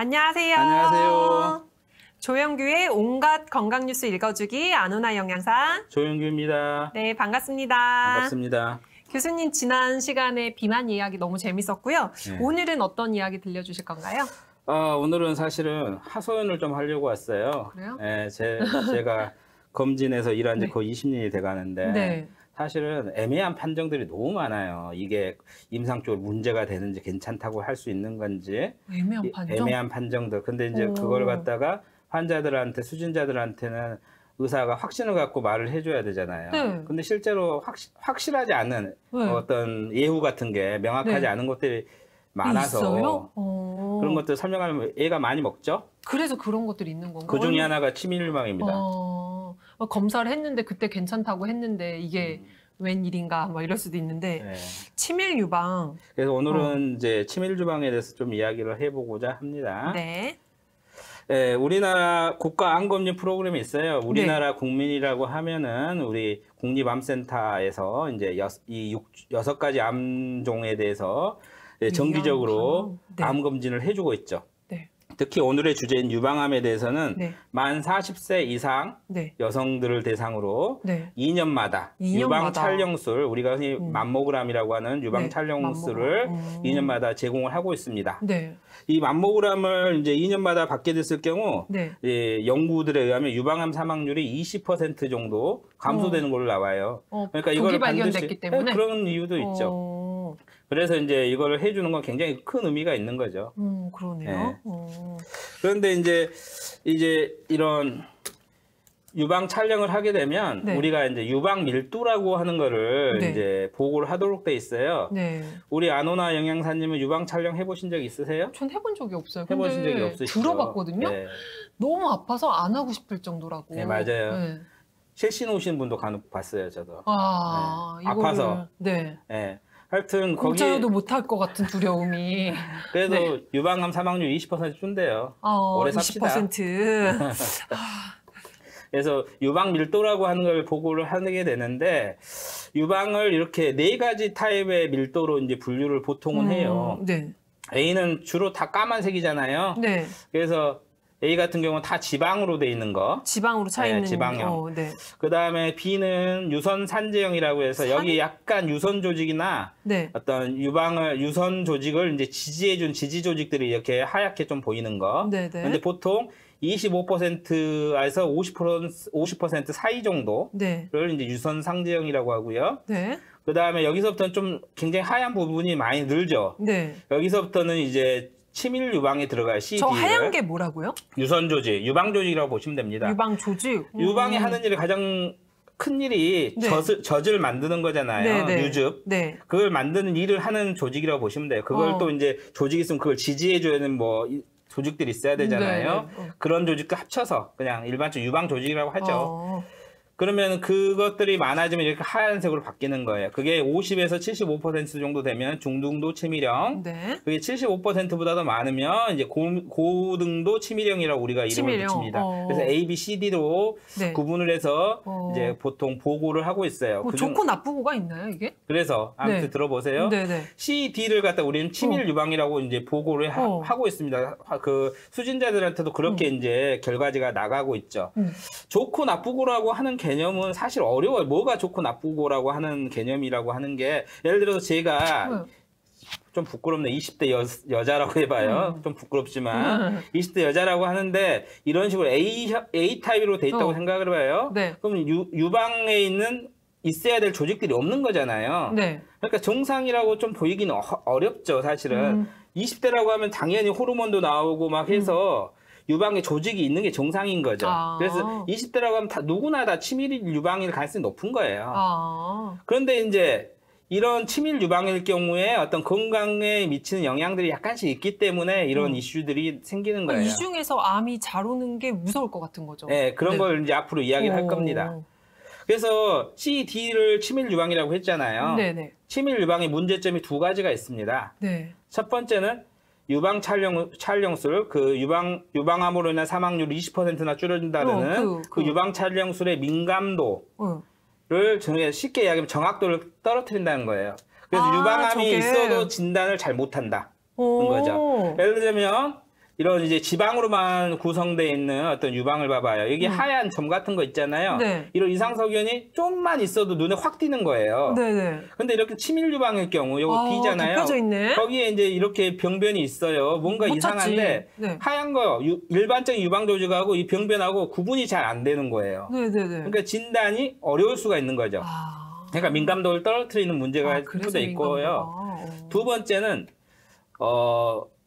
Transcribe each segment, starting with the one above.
안녕하세요. 안녕하세요. 조영규의 온갖 건강 뉴스 읽어주기 안오나 영양사. 조영규입니다. 네, 반갑습니다. 반갑습니다. 교수님 지난 시간에 비만 이야기 너무 재밌었고요. 네. 오늘은 어떤 이야기 들려주실 건가요? 오늘은 사실은 하소연을 좀 하려고 왔어요. 그래요? 네, 제가 검진에서 일한 지 네. 거의 20년이 돼가는데 네. 사실은 애매한 판정들이 너무 많아요. 이게 임상적으로 문제가 되는지 괜찮다고 할 수 있는 건지 애매한 판정? 애매한 판정들. 근데 이제 그걸 갖다가 환자들한테 수진자들한테는 의사가 확신을 갖고 말을 해줘야 되잖아요. 네. 근데 실제로 확실하지 않은 네. 어떤 예후 같은 게 명확하지 네. 않은 것들이 많아서 있어요? 그런 것들 설명하면 애가 많이 먹죠. 그래서 그런 것들이 있는 건가요? 그 중에 하나가 치밀유방입니다. 검사를 했는데 그때 괜찮다고 했는데 이게 웬일인가 뭐 이럴 수도 있는데 네. 치밀 유방. 그래서 오늘은 이제 치밀유방에 대해서 좀 이야기를 해보고자 합니다. 네. 네, 우리나라 국가암검진 프로그램이 있어요. 우리나라 국민이라고 하면은 우리 국립암센터에서 이제 여섯 가지 암종에 대해서 정기적으로 네. 암검진을 해주고 있죠. 네. 특히 오늘의 주제인 유방암에 대해서는 네. 만 40세 이상 네. 여성들을 대상으로 네. 2년마다 유방 촬영술, 우리가 흔히 맘모그램이라고 하는 유방 네. 촬영술을 2년마다 제공을 하고 있습니다. 네. 이 맘모그램을 이제 2년마다 받게 됐을 경우 네. 연구들에 의하면 유방암 사망률이 20% 정도 감소되는 걸로 나와요. 그러니까 이걸 발견됐기 때문에 그런 이유도 있죠. 그래서 이제 이걸 해주는 건 굉장히 큰 의미가 있는 거죠. 그러네요. 네. 그런데 이제 이런 유방 촬영을 하게 되면 네. 우리가 이제 유방 밀도라고 하는 거를 네. 이제 보고를 하도록 돼 있어요. 네. 우리 안오나 영양사님은 유방 촬영 해보신 적 있으세요? 전 해본 적이 없어요. 해보신 적이 없으시죠? 들어봤거든요. 네. 너무 아파서 안 하고 싶을 정도라고. 네, 맞아요. 네. 실신 오신 분도 간혹 봤어요, 저도. 네. 아파서. 네. 네. 하여튼 거기 공짜여도 못할 것 같은 두려움이. 그래도 네. 유방암 사망률 20% 준대요. 오래 삽시다. 20%. 그래서 유방 밀도라고 하는 걸 보고를 하게 되는데 유방을 이렇게 4가지 타입의 밀도로 이제 분류를 보통은 해요. 네. A는 주로 다 까만색이잖아요. 네. 그래서 A 같은 경우는 다 지방으로 돼 있는 거. 지방으로 차 있는. 지방형. 네. 그 다음에 B는 유선 산재형이라고 해서 여기 약간 유선 조직이나 네. 어떤 유선 조직을 이제 지지해준 지지 조직들이 이렇게 하얗게 좀 보이는 거. 네네. 근데 보통 25%에서 50% 사이 정도를 네. 이제 유선 상재형이라고 하고요. 네. 그 다음에 여기서부터는 좀 굉장히 하얀 부분이 많이 늘죠. 네. 여기서부터는 이제 치밀 유방에 들어가요. CD를. 저 하얀 게 뭐라고요? 유선 조직, 유방 조직이라고 보시면 됩니다. 유방 조직. 유방이 하는 일이 가장 큰 일이 네. 젖을 만드는 거잖아요. 네, 네. 유즙. 네. 그걸 만드는 일을 하는 조직이라고 보시면 돼요. 그걸 또 이제 조직이 있으면 그걸 지지해주는 조직들이 있어야 되잖아요. 네, 네. 그런 조직도 합쳐서 그냥 일반적으로 유방 조직이라고 하죠. 그러면 그것들이 많아지면 이렇게 하얀색으로 바뀌는 거예요. 그게 50에서 75% 정도 되면 중등도 치밀형. 네. 그게 75%보다 더 많으면 이제 고등도 치밀형이라고 우리가 이름을 붙입니다. 그래서 A, B, C, D로 네. 구분을 해서 이제 보통 보고를 하고 있어요. 좋고 나쁘고가 있나요, 이게? 그래서 아무튼 네. 들어보세요. 네, 네. C, D를 갖다 우리는 치밀 유방이라고 이제 보고를 하고 있습니다. 그 수진자들한테도 그렇게 이제 결과지가 나가고 있죠. 좋고 나쁘고라고 하는 개념은 사실 어려워요. 뭐가 좋고 나쁘고라고 하는 개념이라고 하는 게 예를 들어서 제가 좀 부끄럽네. 20대 여자라고 해봐요. 좀 부끄럽지만 20대 여자라고 하는데 이런 식으로 A 타입으로 돼 있다고 생각을 해봐요. 네. 그럼 유방에 있어야 될 조직들이 없는 거잖아요. 네. 그러니까 정상이라고 좀 보이기는 어렵죠, 사실은. 20대라고 하면 당연히 호르몬도 나오고 막 해서 유방에 조직이 있는 게 정상인 거죠. 그래서 20대라고 하면 누구나 다 치밀 유방일 가능성이 높은 거예요. 그런데 이제 이런 치밀 유방일 경우에 어떤 건강에 미치는 영향들이 약간씩 있기 때문에 이런 이슈들이 생기는 거예요. 이 중에서 암이 잘 오는 게 무서울 것 같은 거죠. 네, 그런 걸 이제 앞으로 이야기를 할 겁니다. 그래서 C, D를 치밀 유방이라고 했잖아요. 네네. 치밀 유방의 문제점이 2가지가 있습니다. 네. 첫 번째는 유방 촬영술, 그 유방암으로 인한 사망률이 20%나 줄어든다는 그 유방 촬영술의 민감도를 쉽게 이야기하면 정확도를 떨어뜨린다는 거예요. 그래서 유방암이 있어도 진단을 잘 못한다는 거죠. 예를 들면 이런 이제 지방으로만 구성되어 있는 어떤 유방을 봐봐요. 여기 하얀 점 같은 거 있잖아요. 네. 이런 이상석연이 좀만 있어도 눈에 확 띄는 거예요. 네네. 근데 이렇게 치밀 유방일 경우, 요거 B잖아요. 덮여져 있네. 거기에 이제 이렇게 병변이 있어요. 뭔가 못 이상한데 네. 하얀 거 일반적인 유방 조직하고 이 병변하고 구분이 잘 안 되는 거예요. 네네네. 그러니까 진단이 어려울 수가 있는 거죠. 그러니까 민감도를 떨어뜨리는 문제가 돼 있고요. 두 번째는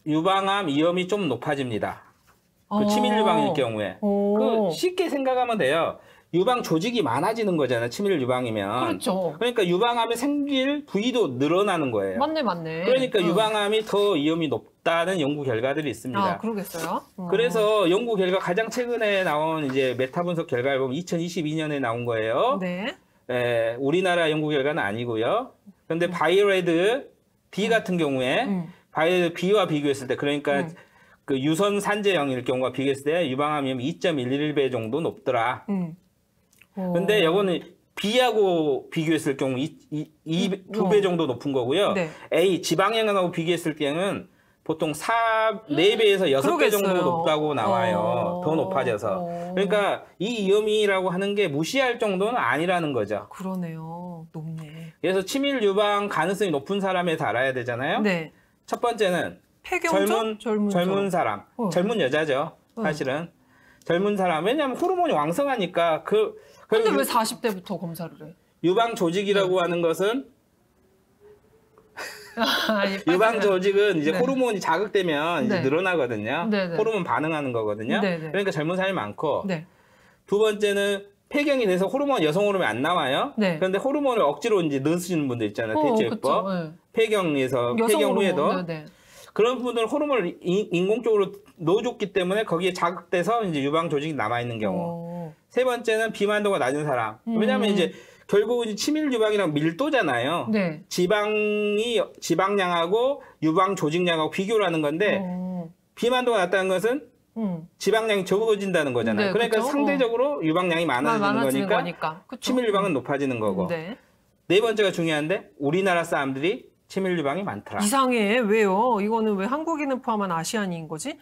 유방암 위험이 좀 높아집니다. 그 치밀 유방일 경우에. 그 쉽게 생각하면 돼요. 유방 조직이 많아지는 거잖아요. 치밀 유방이면. 그렇죠. 그러니까 유방암이 생길 부위도 늘어나는 거예요. 맞네. 그러니까 유방암이 더 위험이 높다는 연구 결과들이 있습니다. 아, 그러겠어요? 그래서 연구 결과 가장 최근에 나온 이제 메타 분석 결과를 보면 2022년에 나온 거예요. 네. 우리나라 연구 결과는 아니고요. 그런데 바이오레드 D 같은 경우에 바이오레드 B와 비교했을 때, 그러니까 그 유선 산재형일 경우와 비교했을 때 유방암 위험 2.11배 정도 높더라. 근데 이거는 B하고 비교했을 경우 2배 정도 높은 거고요. 네. A 지방형하고 비교했을 경우는 보통 4배에서 6배 정도 높다고 나와요. 더 높아져서. 그러니까 이 위험이라고 하는 게 무시할 정도는 아니라는 거죠. 그러네요. 높네. 그래서 치밀 유방 가능성이 높은 사람에 달아야 되잖아요. 네. 첫 번째는 폐경전? 젊은 사람. 젊은 여자죠. 사실은. 젊은 사람. 왜냐하면 호르몬이 왕성하니까. 근데 왜 40대부터 검사를 해? 유방 조직이라고 하는 것은 유방 조직은 이제 호르몬이 자극되면 이제 늘어나거든요. 호르몬 반응하는 거거든요. 그러니까 젊은 사람이 많고. 두 번째는 폐경이 돼서 여성 호르몬이 안 나와요. 그런데 호르몬을 억지로 이제 넣으시는 분들 있잖아요. 대체요법. 폐경에서 폐경 후에도. 그런 분들은 호르몬을 인공적으로 넣어줬기 때문에 거기에 자극돼서 이제 유방 조직이 남아있는 경우. 세 번째는 비만도가 낮은 사람. 왜냐하면 이제 결국은 치밀 유방이랑 밀도잖아요. 지방량하고 유방 조직량하고 비교를 하는 건데 비만도가 낮다는 것은 지방량이 적어진다는 거잖아요. 그러니까 그쵸? 상대적으로 유방량이 많아지는 거니까 치밀 유방은 높아지는 거고. 네 번째가 중요한데 우리나라 사람들이 치밀 유방이 많더라. 이상해. 왜요? 이거는 왜 한국인을 포함한 아시안인 거지?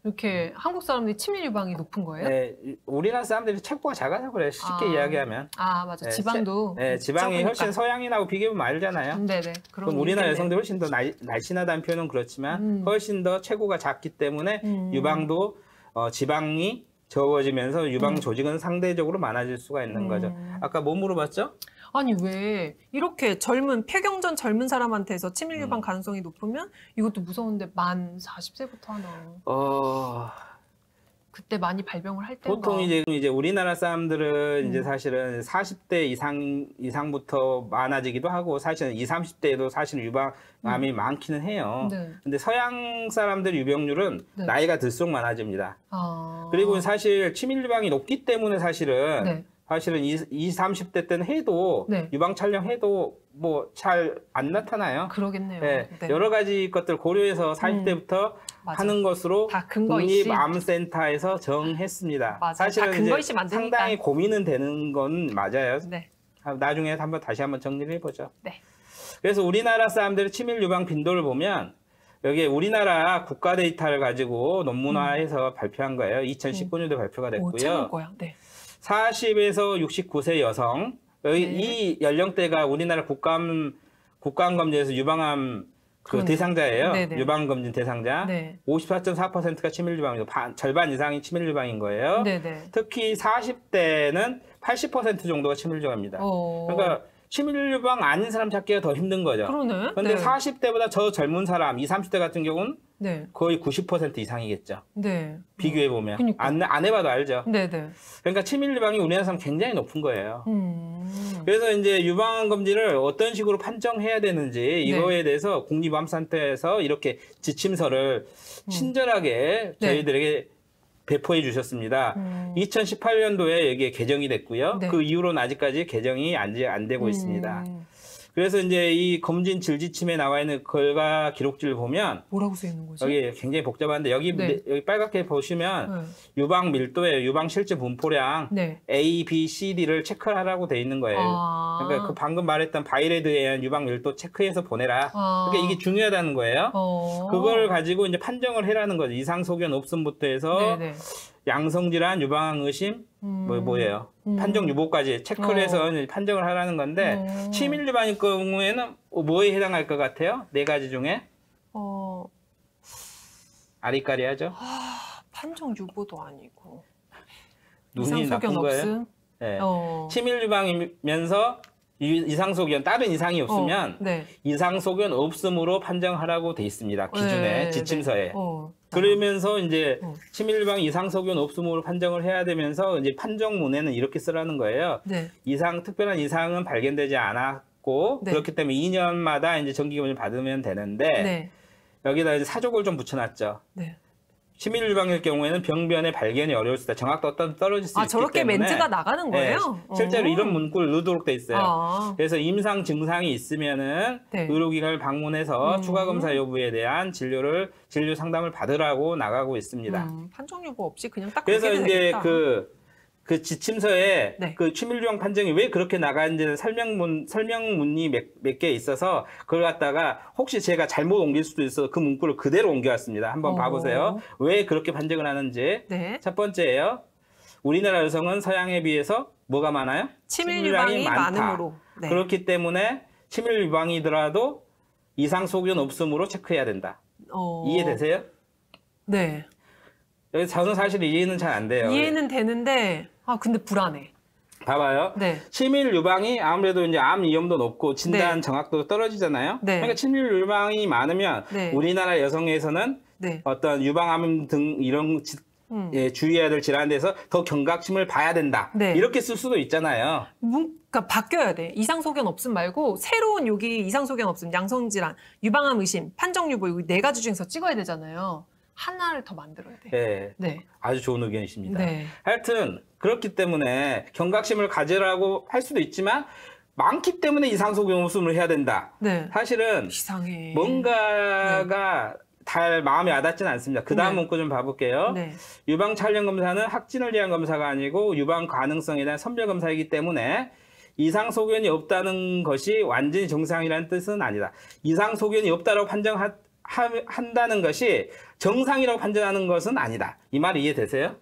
이렇게 한국 사람들이 치밀 유방이 높은 거예요? 네, 우리나라 사람들이 체구가 작아서 그래요. 쉽게 이야기하면. 맞아. 지방도. 지방이 훨씬 서양인하고 비교하면 말잖아요. 네네. 그럼 우리나라 여성들이 훨씬 더 날씬하다는 표현은 그렇지만 훨씬 더 체구가 작기 때문에 유방도 지방이 적어지면서 유방 조직은 상대적으로 많아질 수가 있는 거죠. 아까 뭐 물어봤죠? 아니 왜 이렇게 폐경전 젊은 사람한테서 치밀 유방 가능성이 높으면 이것도 무서운데 만 40세부터 하나. 그때 많이 발병을 할 때인가. 보통 이제 우리나라 사람들은 이제 사실은 40대 이상부터 많아지기도 하고 사실은 20, 30대에도 사실은 유방암이 많기는 해요. 근데 서양 사람들 유병률은 나이가 들수록 많아집니다. 그리고 사실 치밀 유방이 높기 때문에 사실은 20, 30대 때는 해도 유방 촬영해도 뭐 잘 안 나타나요. 그러겠네요. 여러 가지 것들 고려해서 40대부터 하는 것으로 국립암센터에서 정했습니다. 사실은 이제 상당히 고민은 되는 건 맞아요. 나중에 다시 한번 정리를 해보죠. 그래서 우리나라 사람들의 치밀 유방 빈도를 보면 여기 우리나라 국가 데이터를 가지고 논문화해서 발표한 거예요. 2019년도에 발표가 됐고요. 40에서 69세 여성, 이 연령대가 우리나라 국가암 검진에서 유방암 대상자예요. 유방검진 대상자. 54.4%가 치밀 유방이고 절반 이상이 치밀 유방인 거예요. 특히 40대는 80% 정도가 치밀 유방입니다. 그러니까 치밀 유방 아닌 사람 찾기가 더 힘든 거죠. 그런데 40대보다 저 젊은 사람, 20, 30대 같은 경우는 거의 90% 이상이겠죠. 비교해보면. 안 해봐도 알죠. 그러니까 치밀 유방이 우리나라 사람 굉장히 높은 거예요. 그래서 이제 유방 검진을 어떤 식으로 판정해야 되는지 이거에 대해서 국립암센터에서 이렇게 지침서를 친절하게 저희들에게 배포해 주셨습니다. 2018년도에 여기에 개정이 됐고요. 그 이후로는 아직까지 개정이 안 되고 있습니다. 그래서 이제 이 검진 질지침에 나와 있는 결과 기록지를 보면 뭐라고 써 있는 거지? 여기 굉장히 복잡한데 여기 네. 여기 빨갛게 보시면 네. 유방 밀도에 유방 실제 분포량 네. A, B, C, D를 체크하라고 돼 있는 거예요. 그러니까 그 방금 말했던 바이레드에 의한 유방 밀도 체크해서 보내라. 그러니까 이게 중요하다는 거예요. 그걸 가지고 이제 판정을 해라는 거죠. 이상 소견 없음부터 해서 네네. 양성질환, 유방 의심, 뭐예요? 판정 유보까지 체크를 해서 이제 판정을 하라는 건데 치밀 유방일 경우에는 뭐에 해당할 것 같아요? 네 가지 중에 아리까리하죠. 판정 유보도 아니고 눈이 이상 나쁜 소견 거예요? 없음. 네. 치밀 유방이면서 이상 소견 다른 이상이 없으면 네. 이상 소견 없음으로 판정하라고 돼 있습니다. 기준에 네, 지침서에. 네. 그러면서 이제 치밀 유방 이상 소견 없음으로 판정을 해야 되면서 이제 판정문에는 이렇게 쓰라는 거예요. 네. 특별한 이상은 발견되지 않았고 네. 그렇기 때문에 2년마다 이제 정기 검진을 받으면 되는데 네. 여기다 이제 사족을 좀 붙여놨죠. 네. 치밀 유방일 경우에는 병변의 발견이 어려울 수 있다. 정확도가 떨어질 수 있기 저렇게 때문에 멘트가 나가는 거예요? 네, 실제로 이런 문구를 넣도록 돼 있어요. 그래서 임상 증상이 있으면은 네. 의료기관을 방문해서 추가 검사 여부에 대한 진료 상담을 받으라고 나가고 있습니다. 판정 유보 없이 그냥 딱 그래서 그렇게 이제 되겠다. 그 지침서에 네. 그 치밀 유방 판정이 왜 그렇게 나가는지는 설명문이 몇 개 있어서 그걸 갖다가 혹시 제가 잘못 옮길 수도 있어서 그 문구를 그대로 옮겨왔습니다. 한번 봐보세요. 왜 그렇게 판정을 하는지. 네. 첫 번째예요. 우리나라 여성은 서양에 비해서 뭐가 많아요? 치밀 유방이 많으므로. 네. 그렇기 때문에 치밀 유방이더라도 이상 소견 없음으로 체크해야 된다. 이해되세요? 네. 여기 저는 사실 이해는 잘 안 돼요. 이해는 되는데 근데 불안해. 봐봐요. 네. 치밀 유방이 아무래도 이제 암 위험도 높고 진단 네. 정확도도 떨어지잖아요. 네. 그러니까 치밀 유방이 많으면 네. 우리나라 여성에서는 네. 어떤 유방암 등 이런 주의해야 될 질환에 대해서 더 경각심을 봐야 된다. 네. 이렇게 쓸 수도 있잖아요. 그러니까 바뀌어야 돼. 이상 소견 없음 말고 새로운 여기 이상 소견 없음, 양성 질환, 유방암 의심, 판정 유보 이 네 가지 중에서 찍어야 되잖아요. 하나를 더 만들어야 돼. 네. 네. 아주 좋은 의견이십니다. 네. 하여튼 그렇기 때문에 경각심을 가지라고 할 수도 있지만 많기 때문에 이상 소견 없음을 해야 된다. 네. 사실은 이상해. 뭔가가 잘 마음에 와닿지는 않습니다. 그 다음 네. 문구 좀 봐볼게요. 네. 유방 촬영 검사는 확진을 위한 검사가 아니고 유방 가능성에 대한 선별 검사이기 때문에 이상 소견이 없다는 것이 완전히 정상이라는 뜻은 아니다. 이상 소견이 없다고 한다는 것이 정상이라고 판정하는 것은 아니다. 이 말 이해되세요?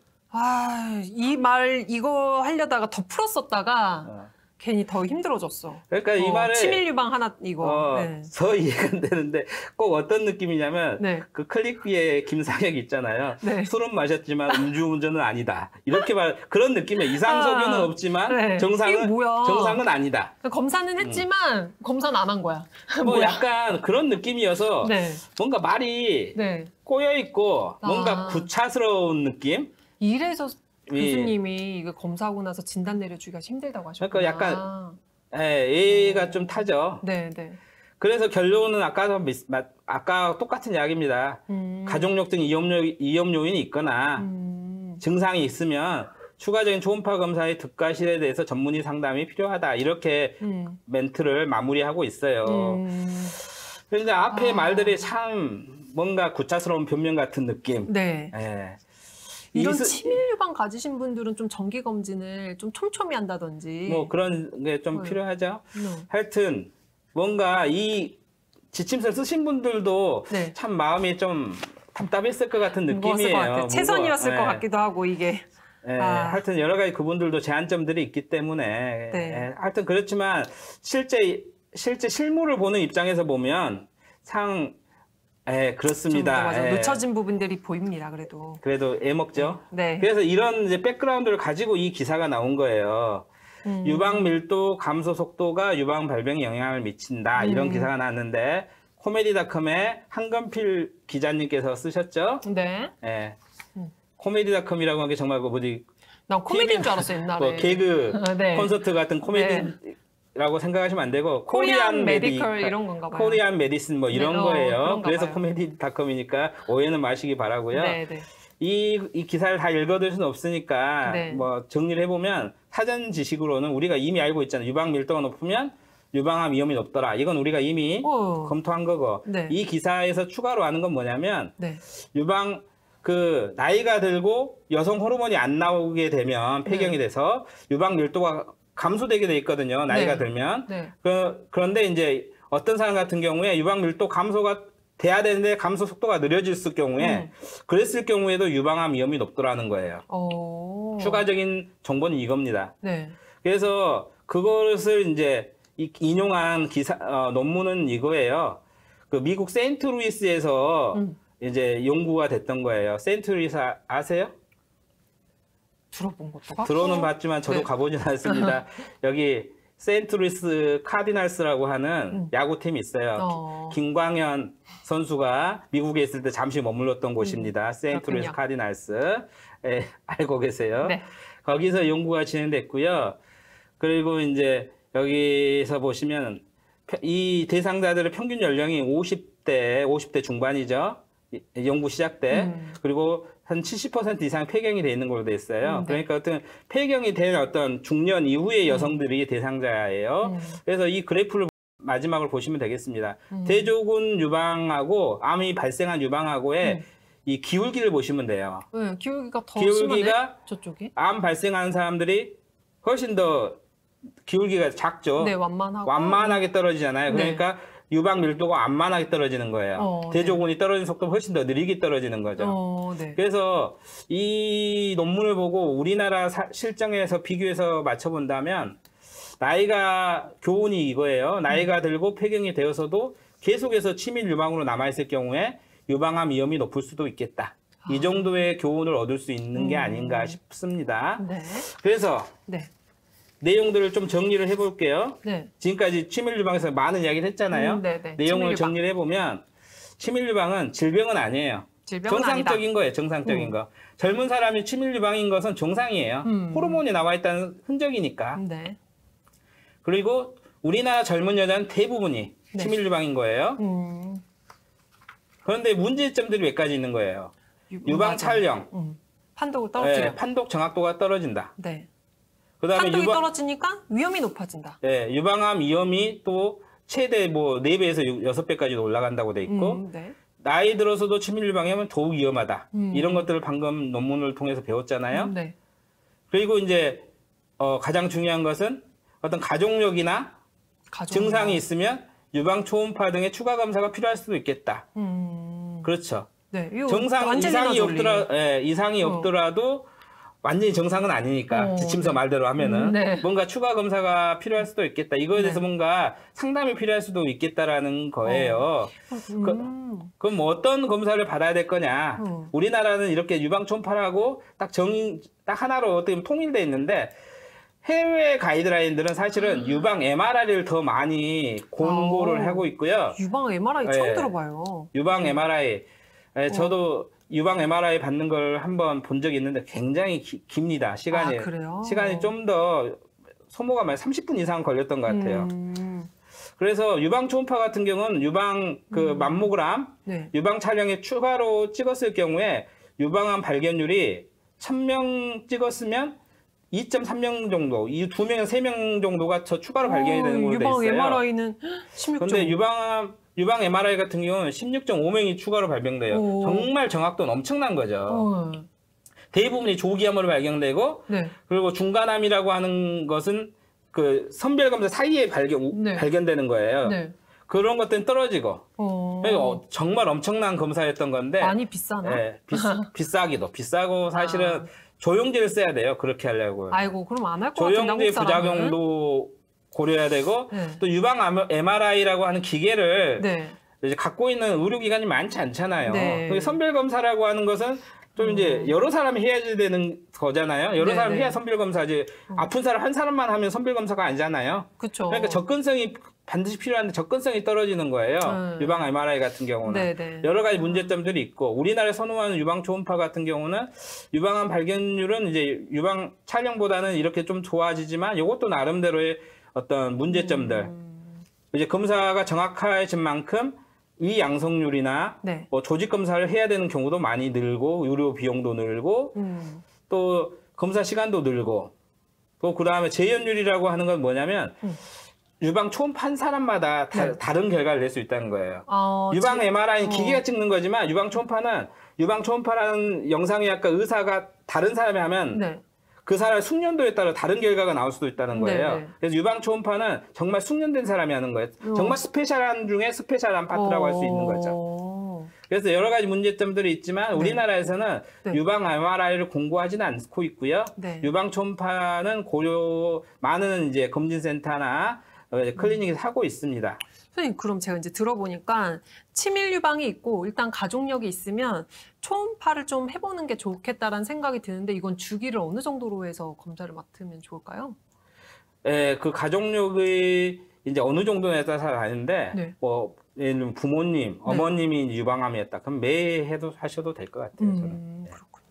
이 말 이거 하려다가 더 풀었었다가 괜히 더 힘들어졌어. 그러니까 이 말에 치밀 유방 하나 이거. 네. 더 이해가 안 되는데 꼭 어떤 느낌이냐면 네. 그 클릭비에 김상혁 있잖아요. 네. 술은 마셨지만 음주운전은 아니다. 이렇게 그런 느낌이에요. 이상 소견은 없지만 네. 이게 정상은 아니다. 검사는 했지만 검사는 안 한 거야. 뭐 약간 그런 느낌이어서 네. 뭔가 말이 네. 꼬여 있고 뭔가 구차스러운 느낌. 이래서 교수님이 이거 검사하고 나서 진단 내려주기가 힘들다고 하셨구나. 그러니까 약간 얘가 좀 타죠. 네, 네. 그래서 결론은 아까 똑같은 이야기입니다. 가족력 등 위험 요인이 있거나 증상이 있으면 추가적인 초음파 검사의 득과실에 대해서 전문의 상담이 필요하다. 이렇게 멘트를 마무리하고 있어요. 그런데 앞에 말들이 참 뭔가 구차스러운 변명 같은 느낌. 네. 예. 이런 치밀 유방 가지신 분들은 좀 정기 검진을 좀 촘촘히 한다든지. 뭐 그런 게 좀 네. 필요하죠. 하여튼 뭔가 이 지침서 쓰신 분들도 네. 참 마음이 좀 답답했을 것 같은 무거웠을 느낌이에요. 것 같아요. 최선이었을 것 예. 같기도 하고 이게. 하여튼 여러 가지 그분들도 제한점들이 있기 때문에 네. 하여튼 그렇지만 실제 실물을 보는 입장에서 보면 그렇습니다. 맞아. 놓쳐진 부분들이 보입니다. 그래도 애먹죠. 네. 그래서 이런 이제 백그라운드를 가지고 이 기사가 나온 거예요. 유방 밀도 감소 속도가 유방 발병에 영향을 미친다. 이런 기사가 나왔는데 코미디닷컴의 한건필 기자님께서 쓰셨죠. 네. 예. 코미디닷컴이라고 하는 게 정말 난 코미디인 줄 알았어 옛날에. 개그 네. 콘서트 같은 코미디라고 생각하시면 안 되고 코리안 메디컬 이런 건가 봐요. 코리안 메디슨 뭐 이런 거예요. 그래서 봐요. 코미디닷컴이니까 오해는 마시기 바라고요. 네, 네. 이 기사를 다 읽어드릴 수는 없으니까 네. 뭐 정리를 해보면 사전 지식으로는 우리가 이미 알고 있잖아요. 유방 밀도가 높으면 유방암 위험이 높더라. 이건 우리가 이미 검토한 거고. 네. 이 기사에서 추가로 하는 건 뭐냐면 네. 유방 그 나이가 들고 여성 호르몬이 안 나오게 되면 폐경이 돼서 유방 밀도가 감소되게 돼 있거든요. 나이가 네. 들면. 네. 그런데 이제 어떤 사람 같은 경우에 유방 밀도 감소가 돼야 되는데 감소 속도가 느려졌을 경우에 그랬을 경우에도 유방암 위험이 높더라는 거예요. 추가적인 정보는 이겁니다. 네. 그래서 그것을 이제 인용한 기사 논문은 이거예요. 그 미국 세인트루이스에서 이제 연구가 됐던 거예요. 세인트루이스 아세요? 들어본 것도 같고. 들어는 봤지만 저도 네. 가보진 않습니다. 여기 세인트루이스 카디널스라고 하는 야구팀이 있어요. 김광현 선수가 미국에 있을 때 잠시 머물렀던 곳입니다. 세인트루이스 카디널스. 예, 알고 계세요? 네. 거기서 연구가 진행됐고요. 그리고 이제 여기서 보시면 이 대상자들의 평균 연령이 50대 중반이죠. 연구 시작 때. 그리고 한 70% 이상 폐경이 돼 있는 걸로 돼 있어요. 네. 그러니까 어떤 폐경이 된 어떤 중년 이후의 여성들이 대상자예요. 그래서 이 그래프를 마지막으로 보시면 되겠습니다. 대조군 유방하고 암이 발생한 유방하고의 이 기울기를 보시면 돼요. 네, 기울기가 더 기울기가 심하네, 저쪽이. 암 발생하는 사람들이 훨씬 더 기울기가 작죠. 네, 완만하고. 완만하게 떨어지잖아요. 그러니까 네. 유방 밀도가 완만하게 떨어지는 거예요. 대조군이 네. 떨어지는 속도가 훨씬 더 느리게 떨어지는 거죠. 네. 그래서 이 논문을 보고 우리나라 실정에서 비교해서 맞춰본다면 나이가 교훈이 이거예요. 나이가 들고 폐경이 되어서도 계속해서 치밀 유방으로 남아있을 경우에 유방암 위험이 높을 수도 있겠다. 이 정도의 교훈을 얻을 수 있는 게 아닌가 싶습니다. 네. 그래서 네. 내용들을 좀 정리를 해볼게요. 네. 지금까지 치밀 유방에서 많은 이야기를 했잖아요. 네네. 내용을 정리를 해보면 치밀 유방은 질병은 아니에요. 질병은 정상적인 아니다. 거예요. 정상적인 거. 젊은 사람이 치밀 유방인 것은 정상이에요. 호르몬이 나와 있다는 흔적이니까. 네. 그리고 우리나라 젊은 여자는 대부분이 네. 치밀 유방인 거예요. 그런데 문제점들이 몇 가지 있는 거예요. 유방 촬영. 판독을 떨어뜨려. 네, 판독 정확도가 떨어진다. 네. 그다음에 판독이 떨어지니까 위험이 높아진다. 네, 유방암 위험이 또 최대 뭐 4배에서 6배까지도 올라간다고 돼 있고 네. 나이 들어서도 치밀 유방이 하면 더욱 위험하다. 이런 것들을 방금 논문을 통해서 배웠잖아요. 네. 그리고 이제 가장 중요한 것은 어떤 가족력이나 증상이 있으면 유방 초음파 등의 추가 검사가 필요할 수도 있겠다. 그렇죠. 네. 정상 이상이 없더라도 완전히 정상은 아니니까 지침서 말대로 하면은 네. 뭔가 추가 검사가 필요할 수도 있겠다. 이거에 대해서 뭔가 상담이 필요할 수도 있겠다라는 거예요. 그럼 뭐 어떤 검사를 받아야 될 거냐? 우리나라는 이렇게 유방 초음파라고 딱 하나로 어떻게 보면 통일돼 있는데 해외 가이드라인들은 사실은 유방 MRI를 더 많이 권고를 하고 있고요. 유방 MRI 처음 들어봐요. 유방 MRI. 저도 유방 MRI 받는 걸 한번 본 적이 있는데 굉장히 깁니다. 시간이. 그래요? 시간이 좀 더 소모가 30분 이상 걸렸던 것 같아요. 그래서 유방 초음파 같은 경우는 유방 맘모그램, 네. 유방 촬영에 추가로 찍었을 경우에 유방암 발견율이 1000명 찍었으면 2.3명 정도, 이 2명에서 3명 정도가 더 추가로 발견이 되는 걸로 돼 있어요. 유방 MRI는 16점. 그런데 유방 MRI 같은 경우는 16.5명이 추가로 발병돼요. 정말 정확도는 엄청난 거죠. 대부분이 조기암으로 발견되고, 네. 그리고 중간암이라고 하는 것은 그 선별검사 사이에 발견되는 거예요. 네. 그런 것들은 떨어지고. 그러니까 정말 엄청난 검사였던 건데. 많이 비싸나? 네, 비싸기도. 비싸고 사실은 조영제를 써야 돼요. 그렇게 하려고. 아이고, 그럼 안 할 것 같은데, 조영제 부작용도 고려해야 되고 네. 또 유방 MRI라고 하는 기계를 네. 이제 갖고 있는 의료기관이 많지 않잖아요. 네. 선별검사라고 하는 것은 좀 이제 여러 사람이 해야 되는 거잖아요. 여러 사람이 해야 선별검사지. 아픈 사람 한 사람만 하면 선별검사가 아니잖아요. 그쵸. 그러니까 접근성이 반드시 필요한데 접근성이 떨어지는 거예요. 유방 MRI 같은 경우는. 네네. 여러 가지 문제점들이 있고 우리나라에 선호하는 유방 초음파 같은 경우는 유방암 발견율은 이제 유방 촬영보다는 이렇게 좀 좋아지지만 이것도 나름대로의 어떤 문제점들. 이제 검사가 정확해진 만큼 위 양성률이나 네. 뭐 조직 검사를 해야 되는 경우도 많이 늘고 의료 비용도 늘고 또 검사 시간도 늘고 또 그다음에 재현율이라고 하는 건 뭐냐면 유방 초음파한 사람마다 다른 결과를 낼 수 있다는 거예요. 유방 지금, MRI는 기계가 찍는 거지만 유방 초음파라는 영상의학과 의사가 다른 사람이 하면 네. 그 사람의 숙련도에 따라 다른 결과가 나올 수도 있다는 거예요. 네. 그래서 유방 초음파는 정말 숙련된 사람이 하는 거예요. 정말 스페셜한 중에 스페셜한 파트라고 할 수 있는 거죠. 그래서 여러 가지 문제점들이 있지만 우리나라에서는 유방 MRI를 공고하지는 않고 있고요. 유방 초음파는 많은 이제 검진센터나 클리닉에서 하고 있습니다. 선생님, 그럼 제가 이제 들어보니까 치밀 유방이 있고 일단 가족력이 있으면 초음파를 좀 해보는 게 좋겠다라는 생각이 드는데 이건 주기를 어느 정도로 해서 검사를 맡으면 좋을까요? 네, 그 가족력이 이제 어느 정도에 따라서 다른데 뭐 예를 들면 부모님, 어머님이 유방암이었다. 그럼 매해 하셔도 될 것 같아요. 저는. 그렇군요.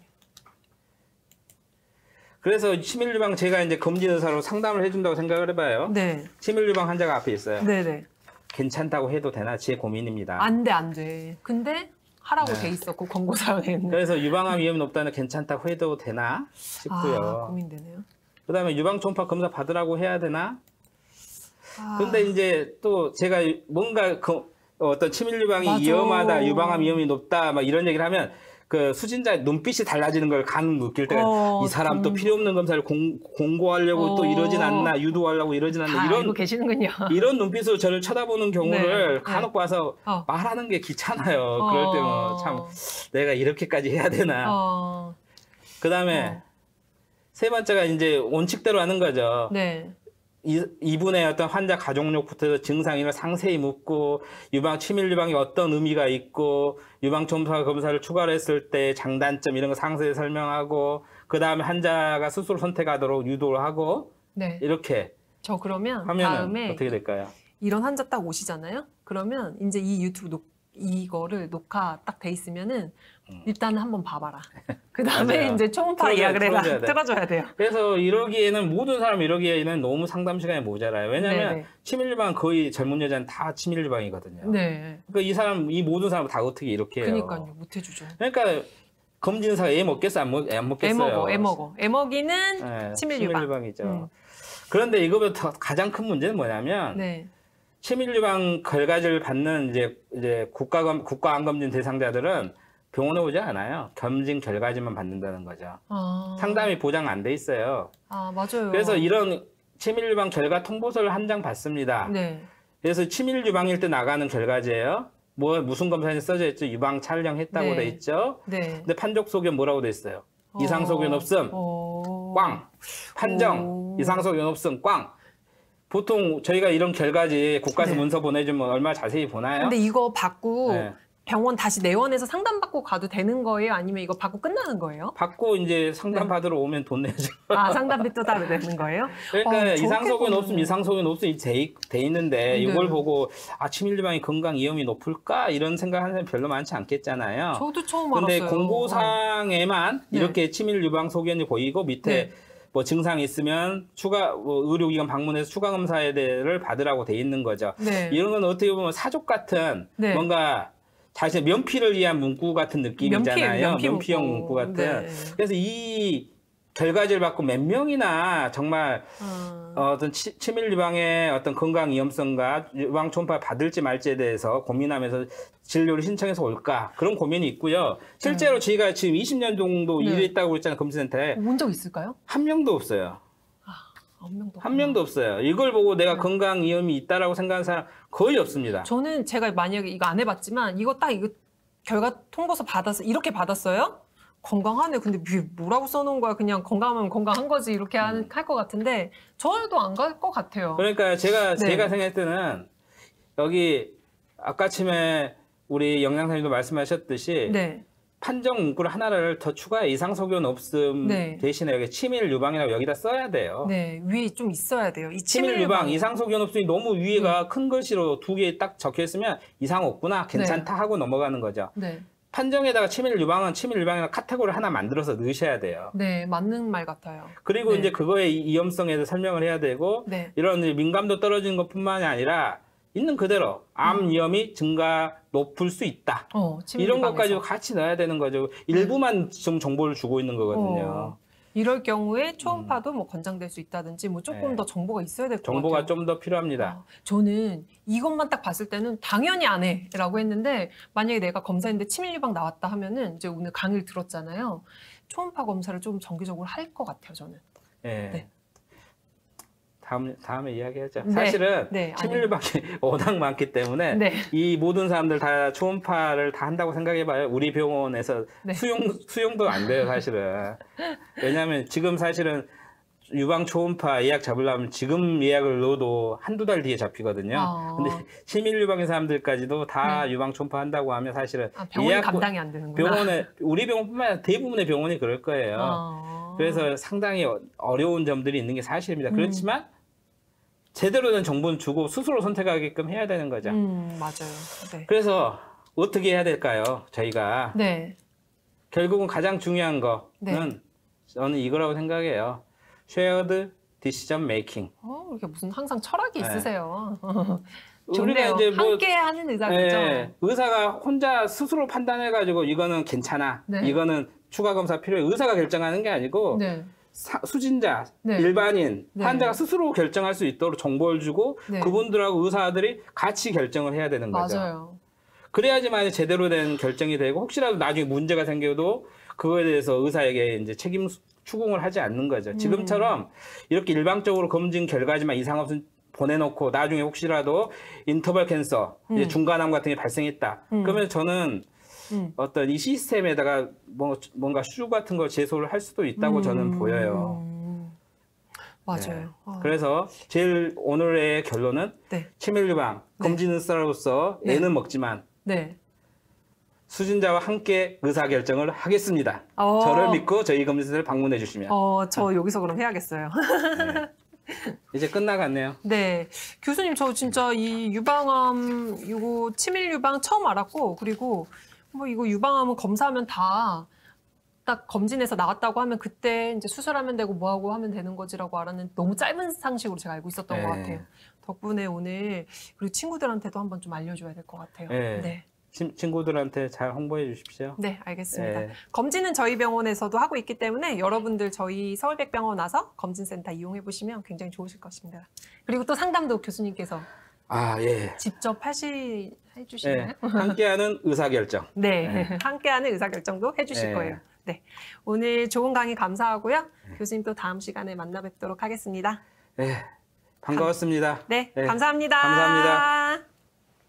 그래서 치밀 유방 제가 이제 검진 의사로 상담을 해준다고 생각을 해봐요. 치밀 유방 환자가 앞에 있어요. 괜찮다고 해도 되나 제 고민입니다. 안 돼. 근데 하라고 돼 있었고 권고사항에는. 그래서 유방암 위험이 높다는 괜찮다고 해도 되나 싶고요. 고민되네요. 그다음에 유방 초음파 검사 받으라고 해야 되나? 근데 이제 또 제가 뭔가 어떤 치밀 유방이 위험하다, 유방암 위험이 높다, 막 이런 얘기를 하면 그 수진자의 눈빛이 달라지는 걸 간혹 느낄 때가 이 사람 또 필요 없는 검사를 공고하려고 또 이러진 않나, 유도하려고 이러진 않나 이런 계시는군요. 이런 눈빛으로 저를 쳐다보는 경우를 간혹 봐서 말하는 게 귀찮아요. 그럴 때는 참 내가 이렇게까지 해야 되나. 그다음에 세 번째가 이제 원칙대로 하는 거죠. 이분의 어떤 환자 가족력부터 증상을 상세히 묻고 치밀 유방이 어떤 의미가 있고 유방 초음파 검사를 추가로 했을 때 장단점 이런 거 상세히 설명하고 그 다음에 환자가 스스로 선택하도록 유도를 하고 이렇게 저 그러면 하면은 다음에 어떻게 될까요? 이런 환자 딱 오시잖아요. 그러면 이제 이 유튜브 이거를 녹화 딱 돼 있으면은 일단 한번 봐봐라. 그 다음에 이제 초음파 예약을 해라. 틀어줘야 돼요. 그래서 모든 사람이 이러기에는 너무 상담 시간이 모자라요. 왜냐하면 치밀 유방 거의 젊은 여자는 다 치밀 유방이거든요. 그러니까 이 모든 사람 다 어떻게 이렇게 해요? 그러니까요. 못 해주죠. 그러니까 검진 의사가 애 먹겠어? 안 먹겠어요? 애 먹어. 애 먹이는 치밀 유방이죠. 그런데 이거보다 가장 큰 문제는 뭐냐면 치밀 유방 결과지를 받는 이제 국가암검진 대상자들은 병원에 오지 않아요. 검진 결과지만 받는다는 거죠. 상담이 보장 안 돼 있어요. 맞아요. 그래서 이런 치밀 유방 결과 통보서를 한 장 받습니다. 그래서 치밀 유방일 때 나가는 결과지예요. 무슨 검사에 써져 있죠? 유방 촬영했다고 돼 있죠. 근데 판적 소견 뭐라고 돼 있어요? 이상 소견 없음. 꽝. 판정. 이상 소견 없음. 꽝. 보통 저희가 이런 결과지 국가에서 문서 보내주면 얼마나 자세히 보나요? 근데 이거 받고 병원 다시 내원해서 상담받고 가도 되는 거예요? 아니면 이거 받고 끝나는 거예요? 받고 이제 상담받으러 오면 돈 내죠. 상담비 또 따로 내는 거예요? 그러니까 이상소견 없음, 이상소견 없음 돼 있는데 이걸 보고 치밀 유방이 건강 위험이 높을까? 이런 생각하는 사람이 별로 많지 않겠잖아요. 저도 처음 근데 알았어요. 공고사항에만 이렇게 치밀 유방 소견이 보이고 밑에 뭐 증상이 있으면 의료기관 방문해서 추가 검사를 받으라고 돼 있는 거죠. 이런 건 어떻게 보면 사족 같은 뭔가 자신의 면피를 위한 문구 같은 느낌이잖아요. 면피형 문구 같은. 그래서 이 결과지를 받고 몇 명이나 정말 어떤 치밀 유방의 어떤 건강 위험성과 유방 초음파 받을지 말지에 대해서 고민하면서 진료를 신청해서 올까 그런 고민이 있고요. 실제로 저희가 지금 20년 정도 일했다고 그랬잖아요. 검진센터에. 온 적 있을까요? 한 명도 없어요. 한 명도 없어요. 이걸 보고 내가 건강 위험이 있다라고 생각하는 사람 거의 없습니다. 저는 제가 만약에 이거 안 해봤지만 이거 결과 통보서 받아서 이렇게 받았어요? 건강하네. 근데 뭐라고 써놓은 거야? 그냥 건강하면 건강한 거지 이렇게 할 것 같은데 저도 안 갈 것 같아요. 그러니까 제가 생각할 때는 여기 아까쯤에 우리 영양사님도 말씀하셨듯이 판정 문구를 하나를 더 추가해 이상 소견 없음 대신에 여기 치밀 유방이라고 여기다 써야 돼요. 위에 좀 있어야 돼요. 이 치밀 유방, 이상 소견 없음이 너무 위에가 큰 글씨로 2개 딱 적혀 있으면 이상 없구나, 괜찮다 하고 넘어가는 거죠. 판정에다가 치밀 유방이나 카테고리 하나 만들어서 넣으셔야 돼요. 맞는 말 같아요. 그리고 이제 그거의 위험성에 대해서 설명을 해야 되고 이런 민감도 떨어지는 것뿐만이 아니라 있는 그대로 암 위험이 높을 수 있다. 이런 것까지 같이 넣어야 되는 거죠. 일부만 좀 정보를 주고 있는 거거든요. 이럴 경우에 초음파도 뭐 권장될 수 있다든지 뭐 조금 네. 더 정보가 있어야 될 것 같아요. 정보가 좀 더 필요합니다. 저는 이것만 딱 봤을 때는 당연히 안 해라고 했는데 만약에 내가 검사했는데 치밀 유방 나왔다 하면은 이제 오늘 강의를 들었잖아요. 초음파 검사를 좀 정기적으로 할 것 같아요, 저는. 네. 네. 다음에 이야기하죠. 네. 사실은 네, 치밀 유방이 워낙 많기 때문에 네. 이 모든 사람들 다 초음파를 다 한다고 생각해봐요. 우리 병원에서 네. 수용도 안 돼요, 사실은. 왜냐하면 지금 사실은 유방 초음파 예약 잡으려면 지금 예약을 넣어도 한두 달 뒤에 잡히거든요. 근데 치밀 유방인 사람들까지도 다 유방 초음파 한다고 하면 사실은 병원이 감당이 안 되는구나. 우리 병원뿐만 아니라 대부분의 병원이 그럴 거예요. 그래서 상당히 어려운 점들이 있는 게 사실입니다. 그렇지만 제대로 된 정보는 주고 스스로 선택하게끔 해야 되는 거죠. 맞아요. 네. 그래서 어떻게 해야 될까요? 저희가 네. 결국은 가장 중요한 거는 네. 저는 이거라고 생각해요. Shared Decision Making. 이렇게 무슨 항상 철학이 네. 있으세요. 우리가 좋네요. 이제 뭐 함께 하는 의사겠죠. 의사가 혼자 스스로 판단해가지고 이거는 괜찮아, 네. 이거는 추가 검사 필요해. 의사가 결정하는 게 아니고 네. 수진자, 네. 일반인, 네. 환자가 스스로 결정할 수 있도록 정보를 주고 네. 그분들하고 의사들이 같이 결정을 해야 되는 거죠. 맞아요. 그래야지만 제대로 된 결정이 되고 혹시라도 나중에 문제가 생겨도 그거에 대해서 의사에게 이제 책임 추궁을 하지 않는 거죠. 지금처럼 이렇게 일방적으로 검진 결과지만 이상 없으면 보내놓고 나중에 혹시라도 인터벌 캔서, 이제 중간암 같은 게 발생했다. 그러면 저는 어떤 이 시스템에다가 뭔가 슈 같은 걸 제소를 할 수도 있다고 저는 보여요. 맞아요. 네. 그래서 제일 오늘의 결론은 네. 치밀 유방, 검진 의사로서 애는 먹지만 네. 수진자와 함께 의사결정을 하겠습니다. 저를 믿고 저희 검진센터를 방문해 주시면. 저 여기서 그럼 해야겠어요. 네. 이제 끝나갔네요. 네. 교수님, 저 진짜 이 유방암, 이거 치밀 유방 처음 알았고, 그리고 뭐 이거 유방암은 검사하면 다 딱 검진해서 나왔다고 하면 그때 이제 수술하면 되고 뭐하고 하면 되는 거지라고 알았는데 너무 짧은 상식으로 제가 알고 있었던 것 같아요. 덕분에 오늘 그리고 친구들한테도 한번 좀 알려줘야 될 것 같아요. 네. 친구들한테 잘 홍보해 주십시오. 네, 알겠습니다. 검진은 저희 병원에서도 하고 있기 때문에 여러분들 저희 서울백병원 와서 검진센터 이용해 보시면 굉장히 좋으실 것입니다. 그리고 또 상담도 교수님께서 직접 해주시나요? 함께하는 의사결정. 네, 함께하는 의사결정도 해주실 거예요. 네, 오늘 좋은 강의 감사하고요. 교수님 또 다음 시간에 만나 뵙도록 하겠습니다. 네, 반가웠습니다. 감사합니다. 감사합니다.